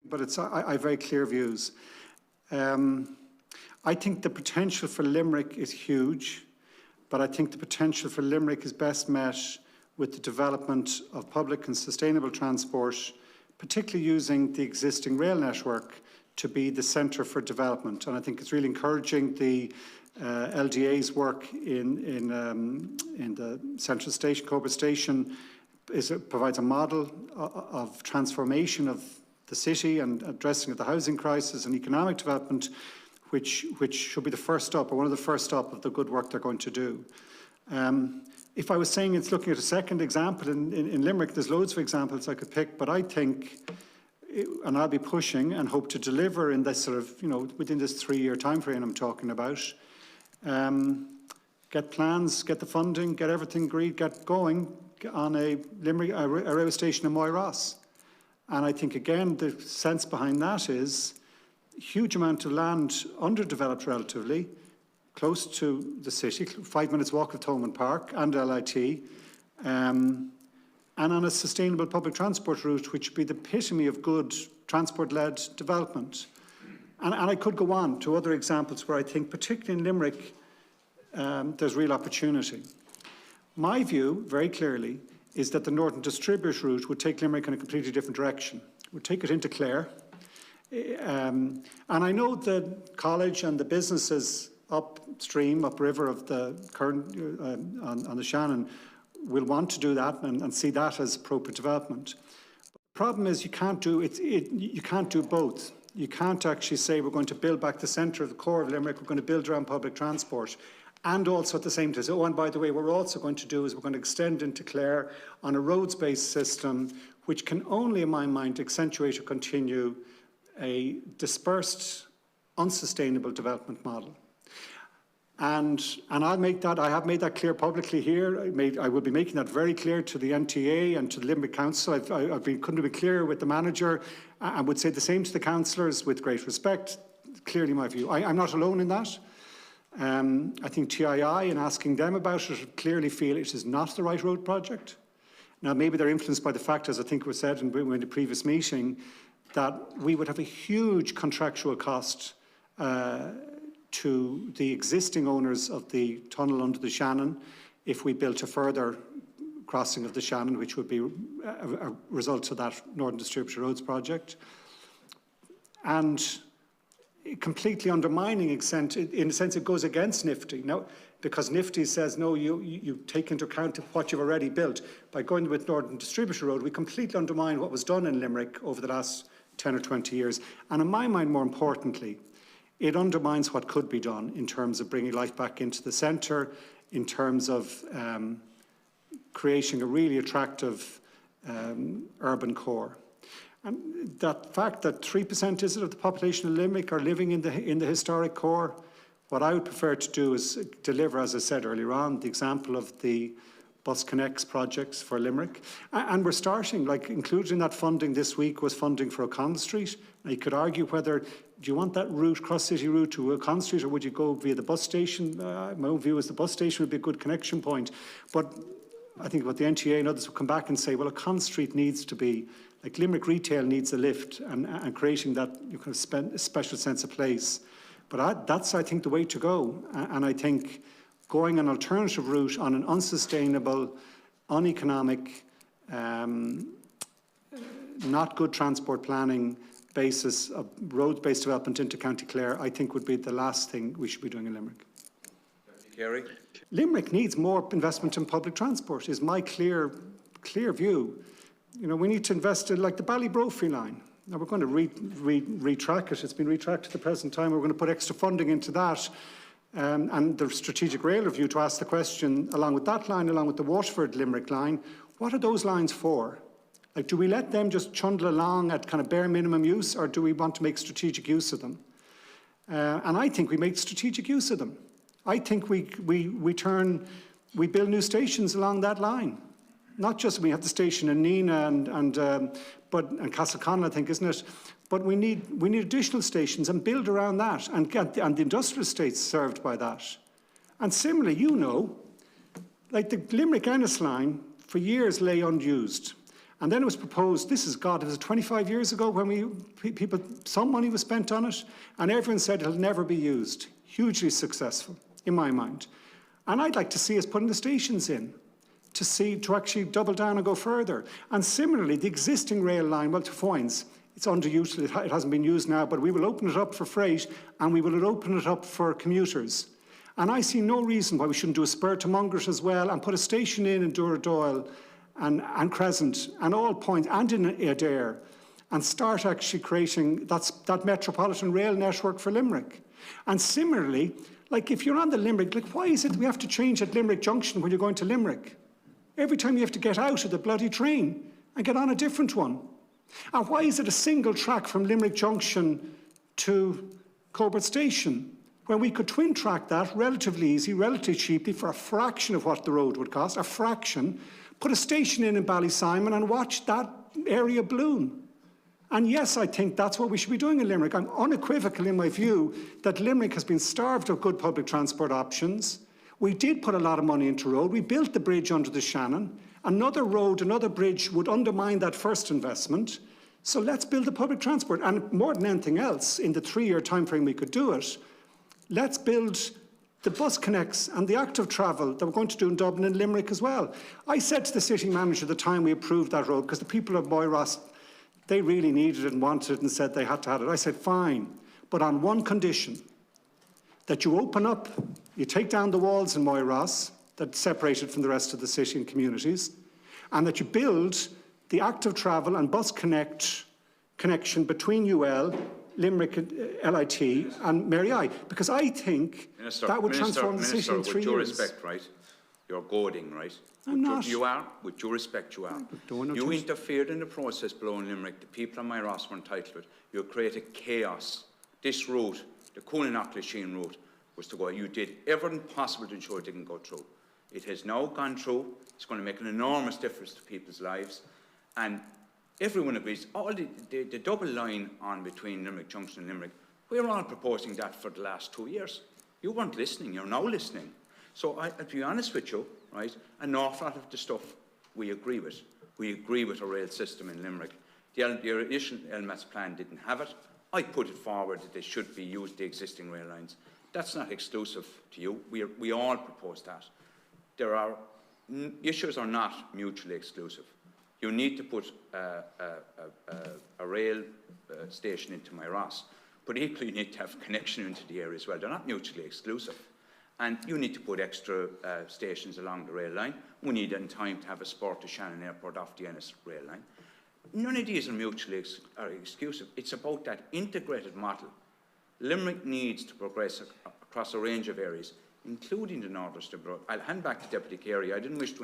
but I have very clear views. I think the potential for Limerick is huge, but I think the potential for Limerick is best met with the development of public and sustainable transport, particularly using the existing rail network to be the centre for development. And I think it's really encouraging the LDA's work in the Central Station, Cobra Station, provides a model of transformation of the city and addressing of the housing crisis and economic development, which should be the first stop, or one of the first stop of the good work they're going to do. If I was saying it's looking at a second example in Limerick, there's loads of examples I could pick, but I think, and I'll be pushing and hope to deliver in this sort of, within this 3-year time frame I'm talking about, get plans, get the funding, get everything agreed, get going on a railway station in Moy-Ross. And I think, again, the sense behind that is huge amount of land underdeveloped relatively, close to the city, 5 minutes walk of Thomond Park and LIT, and on a sustainable public transport route, which would be the epitome of good transport-led development. And I could go on to other examples where I think, particularly in Limerick, there's real opportunity. My view, very clearly, is that the Northern Distributor route would take Limerick in a completely different direction. It would take it into Clare. And I know the college and the businesses upstream, upriver of the current, on the Shannon, will want to do that and see that as appropriate development. But the problem is you can't do you can't do both. You can't actually say we're going to build back the centre of the core of Limerick, we're going to build around public transport, and also at the same time say, oh, and by the way, what we're also going to do is we're going to extend into Clare on a roads-based system, which can only, in my mind, accentuate or continue a dispersed, unsustainable development model. And I'll make that, I have made that clear publicly here. I will be making that very clear to the NTA and to the Limerick Council. Couldn't have been clearer with the manager. I would say the same to the councillors with great respect. Clearly my view. I'm not alone in that. I think TII, in asking them about it, clearly feel it is not the right road project. Now, maybe they're influenced by the fact, as I think was said in the previous meeting, that we would have a huge contractual cost to the existing owners of the tunnel under the Shannon if we built a further crossing of the Shannon, which would be a result of that Northern Distributor Roads project. And completely undermining, in a sense, it goes against NIFTY. Now, because NIFTY says, no, you take into account what you've already built. By going with Northern Distributor Road, we completely undermine what was done in Limerick over the last 10 or 20 years. And in my mind, more importantly, it undermines what could be done in terms of bringing life back into the centre, in terms of creating a really attractive urban core. And that fact that 3% is it of the population of Limerick are living in the historic core, what I would prefer to do is deliver, as I said earlier on, the example of the Bus Connects projects for Limerick. And we're starting, like included in that funding this week was funding for O'Connell Street. Now you could argue whether, do you want that route, cross-city route to O'Connell Street, or would you go via the bus station? My own view is the bus station would be a good connection point. But I think what the NTA and others will come back and say, well, O'Connell Street needs to be, like Limerick retail needs a lift, and creating that you can spend a special sense of place. But that's, I think, the way to go. And I think going an alternative route on an unsustainable, uneconomic, not good transport planning basis of road-based development into County Clare, I think would be the last thing we should be doing in Limerick. Kerry? Limerick needs more investment in public transport, is my clear view. We need to invest in, like, the Ballybrophy line. Now, we're going to retrack it. It's been retracked at the present time. We're going to put extra funding into that. And the strategic rail review to ask the question, along with that line, along with the Waterford-Limerick line, what are those lines for? Like, do we let them just trundle along at kind of bare minimum use, or do we want to make strategic use of them? And I think we make strategic use of them. I think we build new stations along that line. Not just we have the station in Nina and Castleconnell, I think, isn't it? But we need additional stations and build around that and get the industrial estates served by that. And similarly, like the Limerick-Ennis line for years lay unused. And then it was proposed, it was 25 years ago when some money was spent on it, and everyone said it'll never be used. Hugely successful, in my mind. And I'd like to see us putting the stations in to actually double down and go further. And similarly, the existing rail line, well, to Foynes, it's underutilized, it hasn't been used now, but we will open it up for freight and we will open it up for commuters. And I see no reason why we shouldn't do a spur to Mongret as well and put a station in Duradoyle and Crescent and all points and in Adair and start actually creating that metropolitan rail network for Limerick. And similarly, like if you're on the Limerick, like why is it we have to change at Limerick Junction when you're going to Limerick? Every time you have to get out of the bloody train and get on a different one. And why is it a single track from Limerick Junction to Coburg Station, when we could twin track that relatively easy, relatively cheaply for a fraction of what the road would cost, a fraction, put a station in Ballysimon and watch that area bloom. And yes, I think that's what we should be doing in Limerick. I'm unequivocal in my view that Limerick has been starved of good public transport options. We did put a lot of money into road. We built the bridge under the Shannon. Another road, another bridge would undermine that first investment. So let's build the public transport. And more than anything else, in the 3-year time frame we could do it, let's build the bus connects and the active travel that we're going to do in Dublin and Limerick as well. I said to the city manager at the time we approved that road, because the people of Moyross, they really needed it and wanted it and said they had to have it. I said, fine, but on one condition, that you open up, you take down the walls in Moyross that separate it from the rest of the city and communities, and that you build the active travel and bus connection between UL, Limerick LIT and Mary I, because I think that would transform the city in 3 years. With due respect, right, you're goading, right? I'm not. You are, with due respect, you are. You interfered in the process below in Limerick. The people on Moyross were entitled to it. You created chaos. This route, the Coonanock-Lachine route, was to go. You did everything possible to ensure it didn't go through. It has now gone through. It's going to make an enormous difference to people's lives. And everyone agrees, all the double line on between Limerick Junction and Limerick, we're all proposing that for the last 2 years. You weren't listening, you're now listening. So I'll be honest with you, right, an awful lot of the stuff we agree with. We agree with a rail system in Limerick. The initial LMAS plan didn't have it. I put it forward that they should be used the existing rail lines. That's not exclusive to you. We all propose that. Issues are not mutually exclusive. You need to put a rail station into Moyross, but equally you need to have connection into the area as well. They're not mutually exclusive. And you need to put extra stations along the rail line. We need in time to have a spur to Shannon Airport off the Ennis rail line. None of these are mutually exclusive. It's about that integrated model. Limerick needs to progress across a range of areas, including the North Distributor. I'll hand back to Deputy Carey. I didn't wish to